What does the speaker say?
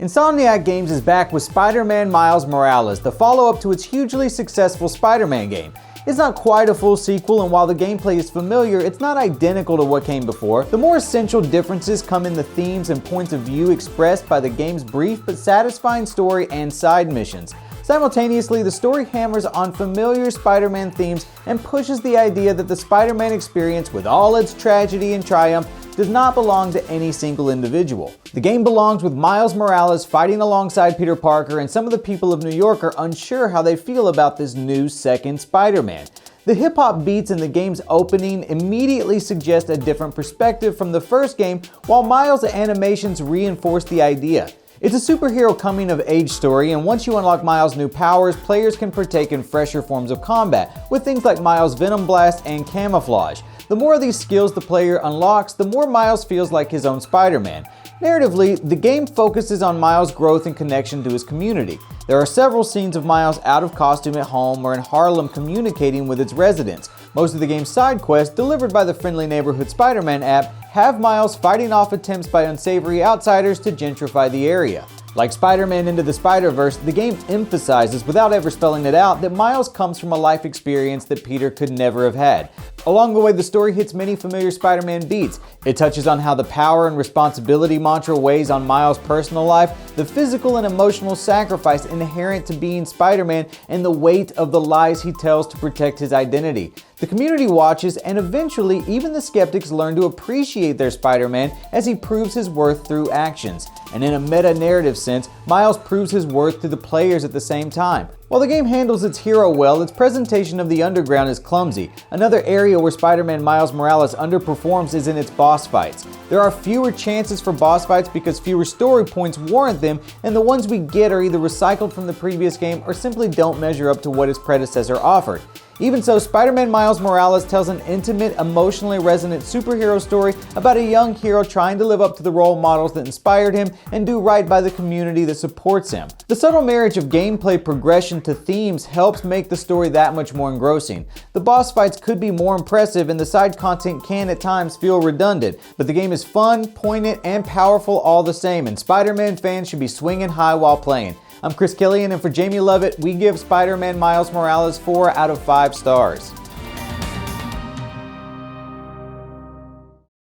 Insomniac Games is back with Spider-Man Miles Morales, the follow-up to its hugely successful Spider-Man game. It's not quite a full sequel, and while the gameplay is familiar, it's not identical to what came before. The more essential differences come in the themes and points of view expressed by the game's brief but satisfying story and side missions. Simultaneously, the story hammers on familiar Spider-Man themes and pushes the idea that the Spider-Man experience, with all its tragedy and triumph, does not belong to any single individual. The game belongs with Miles Morales fighting alongside Peter Parker, and some of the people of New York are unsure how they feel about this new second Spider-Man. The hip-hop beats in the game's opening immediately suggest a different perspective from the first game, while Miles' animations reinforce the idea. It's a superhero coming-of-age story, and once you unlock Miles' new powers, players can partake in fresher forms of combat, with things like Miles' Venom Blast and Camouflage. The more of these skills the player unlocks, the more Miles feels like his own Spider-Man. Narratively, the game focuses on Miles' growth and connection to his community. There are several scenes of Miles out of costume at home or in Harlem communicating with its residents. Most of the game's side quests, delivered by the Friendly Neighborhood Spider-Man app, have Miles fighting off attempts by unsavory outsiders to gentrify the area. Like Spider-Man Into the Spider-Verse, the game emphasizes, without ever spelling it out, that Miles comes from a life experience that Peter could never have had. Along the way, the story hits many familiar Spider-Man beats. It touches on how the power and responsibility mantra weighs on Miles' personal life, the physical and emotional sacrifice inherent to being Spider-Man, and the weight of the lies he tells to protect his identity. The community watches, and eventually even the skeptics learn to appreciate their Spider-Man as he proves his worth through actions. And in a meta-narrative sense, Miles proves his worth to the players at the same time. While the game handles its hero well, its presentation of the underground is clumsy. Another area where Spider-Man Miles Morales underperforms is in its boss fights. There are fewer chances for boss fights because fewer story points warrant them, and the ones we get are either recycled from the previous game or simply don't measure up to what its predecessor offered. Even so, Spider-Man Miles Morales tells an intimate, emotionally resonant superhero story about a young hero trying to live up to the role models that inspired him and do right by the community that supports him. The subtle marriage of gameplay progression to themes helps make the story that much more engrossing. The boss fights could be more impressive and the side content can at times feel redundant, but the game is fun, poignant, and powerful all the same, and Spider-Man fans should be swinging high while playing. I'm Chris Killian, and for Jamie Lovett, we give Spider-Man Miles Morales 4 out of 5 stars.